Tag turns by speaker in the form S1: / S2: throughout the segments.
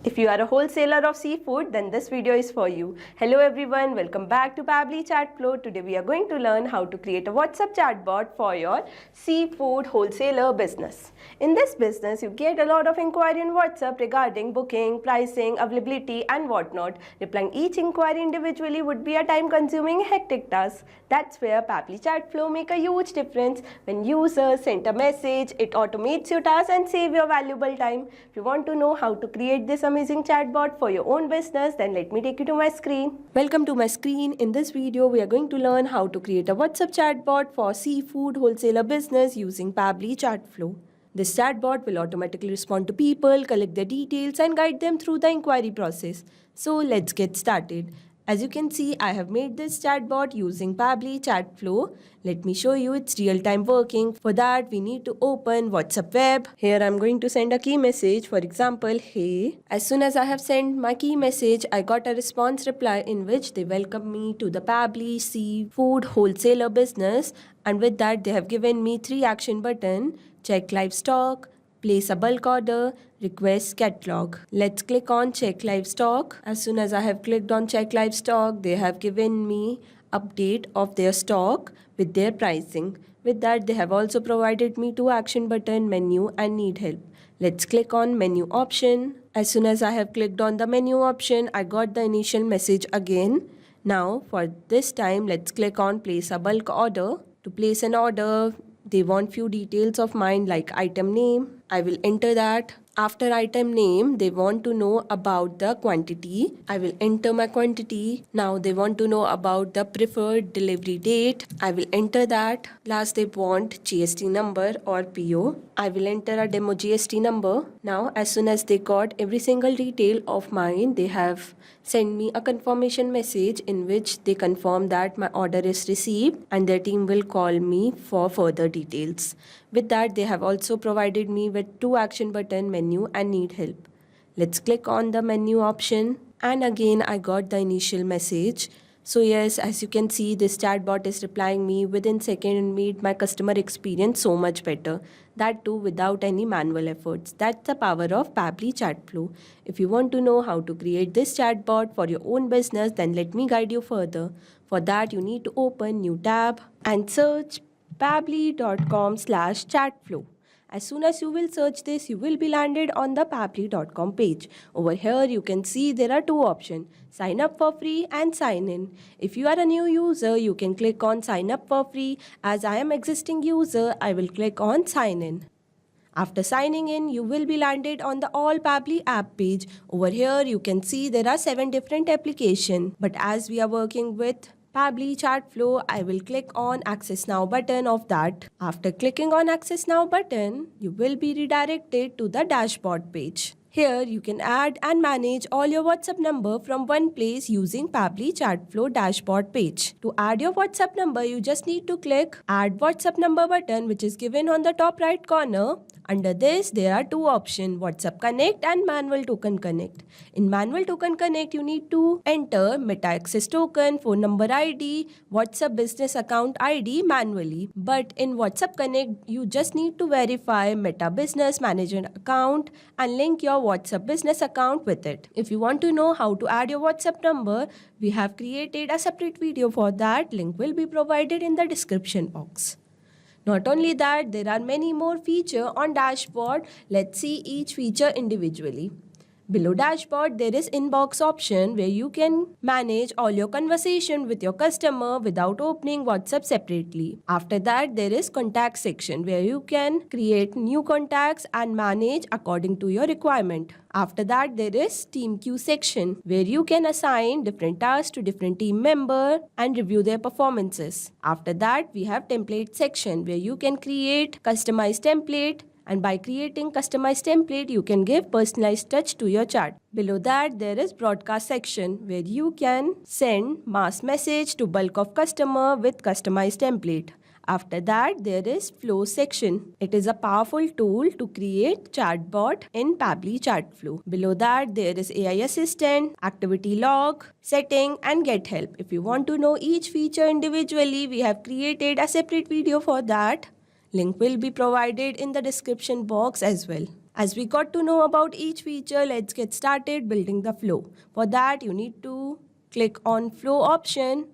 S1: If you are a wholesaler of seafood, then this video is for you. Hello everyone, welcome back to Pabbly Chatflow. Today we are going to learn how to create a WhatsApp chatbot for your seafood wholesaler business. In this business, you get a lot of inquiry in WhatsApp regarding booking, pricing, availability and whatnot. Replying each inquiry individually would be a time-consuming, hectic task. That's where Pabbly Chatflow make a huge difference. When users send a message, it automates your task and save your valuable time. If you want to know how to create this amazing chatbot for your own business, then let me take you to my screen. Welcome to my screen. In this video, we are going to learn how to create a WhatsApp chatbot for seafood wholesaler business using Pabbly Chatflow. This chatbot will automatically respond to people, collect their details and guide them through the inquiry process. So let's get started. As you can see, I have made this chatbot using Pabbly Chatflow. Let me show you its real-time working. For that, we need to open WhatsApp web. Here I'm going to send a key message. For example, hey. As soon as I have sent my key message, I got a response reply in which they welcome me to the Pabbly seafood wholesaler business. And with that, they have given me 3 action buttons. Check live stock, place a bulk order, request catalog. Let's click on check live stock. As soon as I have clicked on check live stock, they have given me update of their stock with their pricing. With that, they have also provided me 2 action button, menu and need help. Let's click on menu option. As soon as I have clicked on the menu option, I got the initial message again. Now for this time, let's click on place a bulk order. To place an order, they want few details of mine like item name. I will enter that. After item name, they want to know about the quantity. I will enter my quantity. Now they want to know about the preferred delivery date. I will enter that. Last, they want GST number or PO. I will enter a demo GST number. Now, as soon as they got every single detail of mine, they have sent me a confirmation message in which they confirm that my order is received and their team will call me for further details. With that, they have also provided me with 2 action button, menu and need help. Let's click on the menu option and again I got the initial message. So yes, as you can see, this chatbot is replying me within seconds and made my customer experience so much better. That too without any manual efforts. That's the power of Pabbly Chatflow. If you want to know how to create this chatbot for your own business, then let me guide you further. For that, you need to open new tab and search pabbly.com/chatflow. As soon as you will search this, you will be landed on the pabbly.com page. Over here, you can see there are 2 options, sign up for free and sign in. If you are a new user, you can click on sign up for free. As I am existing user, I will click on sign in. After signing in, you will be landed on the All Pabbly app page. Over here, you can see there are 7 different applications. But as we are working with Pabbly Chatflow, I will click on Access Now button of that. After clicking on Access Now button, you will be redirected to the dashboard page. Here, you can add and manage all your WhatsApp number from one place using Pabbly Chatflow dashboard page. To add your WhatsApp number, you just need to click Add WhatsApp Number button, which is given on the top right corner. Under this, there are 2 options, WhatsApp Connect and Manual Token Connect. In Manual Token Connect, you need to enter Meta Access Token, phone number ID, WhatsApp Business Account ID manually. But in WhatsApp Connect, you just need to verify Meta Business Manager account and link your WhatsApp business account with it. If you want to know how to add your WhatsApp number, we have created a separate video for that. Link will be provided in the description box. Not only that, there are many more features on dashboard. Let's see each feature individually. Below dashboard, there is inbox option where you can manage all your conversation with your customer without opening WhatsApp separately. After that, there is contact section where you can create new contacts and manage according to your requirement. After that, there is team queue section where you can assign different tasks to different team members and review their performances. After that, we have template section where you can create customized template. And by creating customized template, you can give personalized touch to your chart. Below that, there is broadcast section where you can send mass message to bulk of customer with customized template. After that, there is flow section. It is a powerful tool to create chatbot in Pabbly Chatflow. Below that, there is AI assistant, activity log, setting and get help. If you want to know each feature individually, we have created a separate video for that. Link will be provided in the description box as well. As we got to know about each feature, let's get started building the flow. For that, you need to click on flow option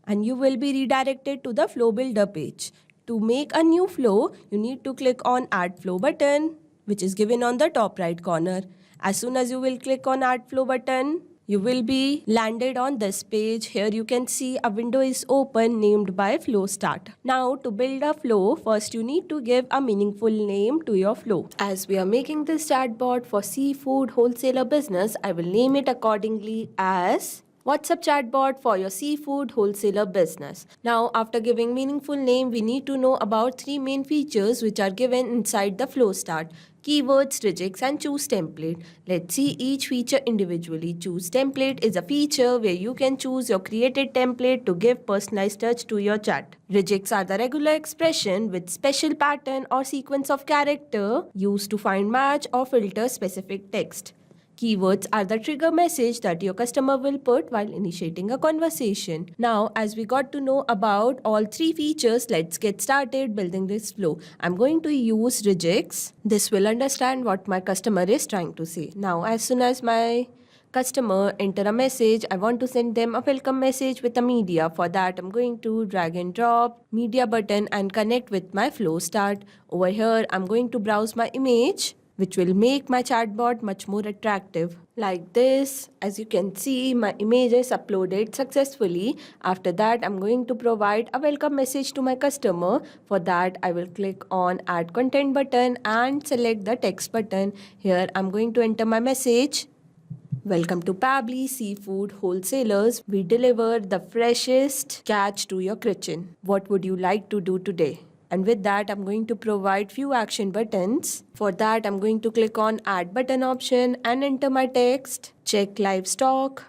S1: and you will be redirected to the flow builder page. To make a new flow, you need to click on add flow button, which is given on the top right corner. As soon as you will click on add flow button, you will be landed on this page. Here you can see a window is open named by flow start. Now to build a flow, first you need to give a meaningful name to your flow. As we are making this chatbot for seafood wholesaler business, I will name it accordingly as WhatsApp chatbot for your seafood wholesaler business. Now, after giving meaningful name, we need to know about three main features which are given inside the flow start: keywords, regex, and choose template. Let's see each feature individually. Choose template is a feature where you can choose your created template to give personalized touch to your chat. Regex are the regular expression with special pattern or sequence of character used to find match or filter specific text. Keywords are the trigger message that your customer will put while initiating a conversation. Now, as we got to know about all three features, let's get started building this flow. I'm going to use regex. This will understand what my customer is trying to say. Now, as soon as my customer enter a message, I want to send them a welcome message with a media. For that, I'm going to drag and drop media button and connect with my flow start. Over here, I'm going to browse my image, which will make my chatbot much more attractive. Like this, as you can see, my image is uploaded successfully. After that, I'm going to provide a welcome message to my customer. For that, I will click on add content button and select the text button. Here, I'm going to enter my message. Welcome to Pabbly Seafood Wholesalers. We deliver the freshest catch to your kitchen. What would you like to do today? And with that, I'm going to provide few action buttons. For that, I'm going to click on add button option and enter my text. Check live stock.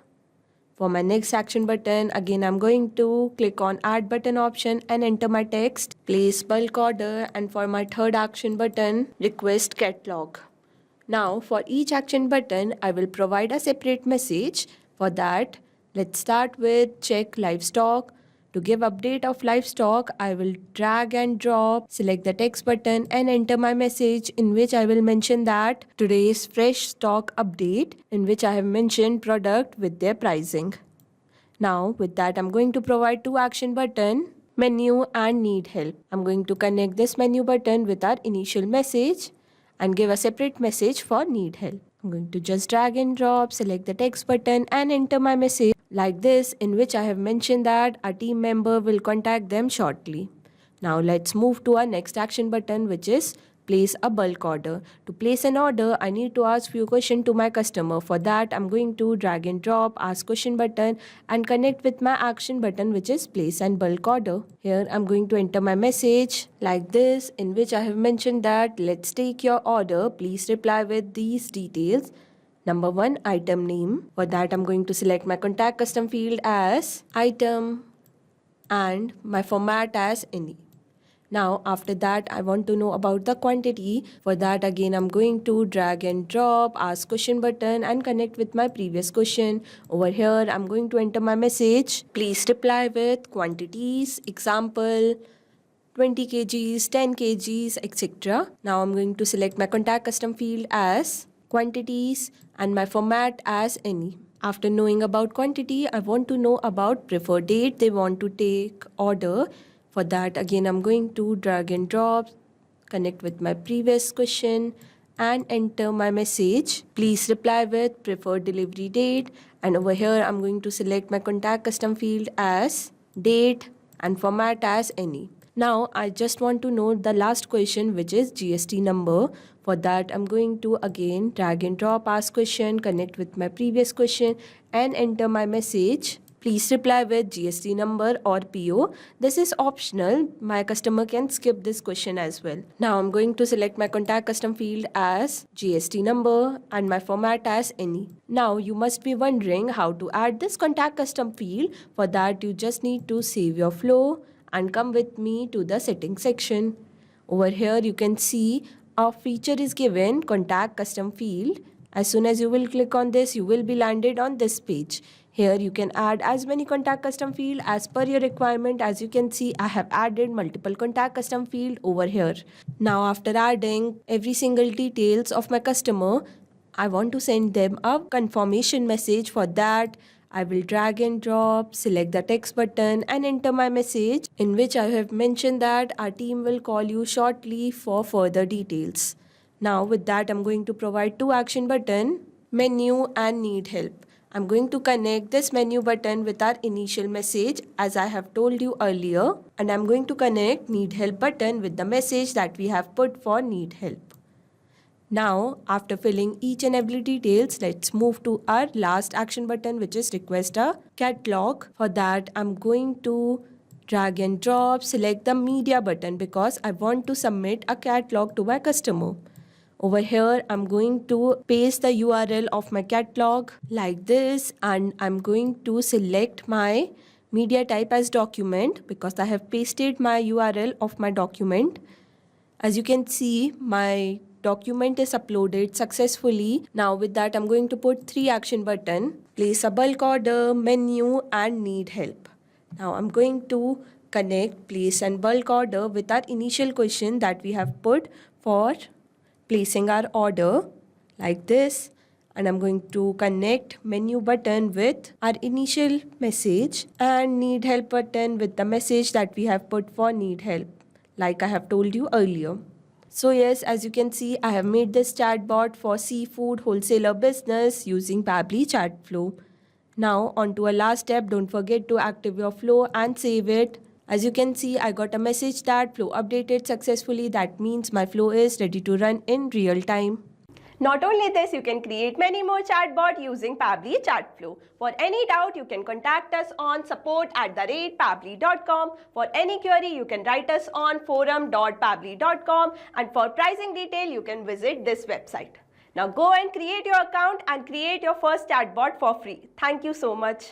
S1: For my next action button, again, I'm going to click on add button option and enter my text. Place bulk order. And for my third action button, request catalog. Now, for each action button, I will provide a separate message. For that, let's start with check live stock. To give update of livestock, I will drag and drop, select the text button and enter my message in which I will mention that today's fresh stock update, in which I have mentioned product with their pricing. Now with that, I'm going to provide two action button, menu and need help. I'm going to connect this menu button with our initial message and give a separate message for need help. I'm going to just drag and drop, select the text button and enter my message like this, in which I have mentioned that a team member will contact them shortly. Now let's move to our next action button, which is place a bulk order. To place an order, I need to ask few questions to my customer. For that, I'm going to drag and drop ask question button and connect with my action button, which is place and bulk order. Here I'm going to enter my message like this, in which I have mentioned that let's take your order. Please reply with these details. Number 1, item name. For that, I'm going to select my contact custom field as item and my format as any. Now, after that, I want to know about the quantity. For that, again, I'm going to drag and drop ask question button and connect with my previous question. Over here, I'm going to enter my message. Please reply with quantities, example, 20 kgs, 10 kgs, etc. Now, I'm going to select my contact custom field as quantities and my format as any. After knowing about quantity, I want to know about preferred date they want to take order. For that, again, I'm going to drag and drop, connect with my previous question and enter my message. Please reply with preferred delivery date. And over here, I'm going to select my contact custom field as date and format as any. Now, I just want to know the last question, which is GST number. For that, I'm going to again drag and drop ask question, connect with my previous question and enter my message. Please reply with GST number or PO. This is optional. My customer can skip this question as well. Now I'm going to select my contact custom field as GST number and my format as any. Now you must be wondering how to add this contact custom field. For that, you just need to save your flow and come with me to the settings section. Over here you can see a feature is given, contact custom field. As soon as you will click on this, you will be landed on this page. Here you can add as many contact custom field as per your requirement. As you can see, I have added multiple contact custom field over here. Now after adding every single details of my customer, I want to send them a confirmation message. For that, I will drag and drop, select the text button and enter my message in which I have mentioned that our team will call you shortly for further details. Now with that, I'm going to provide two action button, menu and need help. I'm going to connect this menu button with our initial message as I have told you earlier, and I'm going to connect need help button with the message that we have put for need help. Now, after filling each and every details, let's move to our last action button, which is request a catalog. For that, I'm going to drag and drop, select the media button because I want to submit a catalog to my customer. Over here, I'm going to paste the URL of my catalog like this, and I'm going to select my media type as document because I have pasted my URL of my document. As you can see, my document is uploaded successfully. Now with that, I'm going to put three action button, place a bulk order, menu and need help. Now I'm going to connect place and bulk order with our initial question that we have put for placing our order like this. And I'm going to connect menu button with our initial message and need help button with the message that we have put for need help, like I have told you earlier. So yes, as you can see, I have made this chatbot for seafood wholesaler business using Pabbly Chatflow. Now on to a last step, don't forget to active your flow and save it. As you can see, I got a message that flow updated successfully. That means my flow is ready to run in real time. Not only this, you can create many more chatbots using Pabbly Chatflow. For any doubt, you can contact us on support@pabbly.com. For any query, you can write us on forum.pabbly.com, and for pricing detail, you can visit this website. Now go and create your account and create your first chatbot for free. Thank you so much.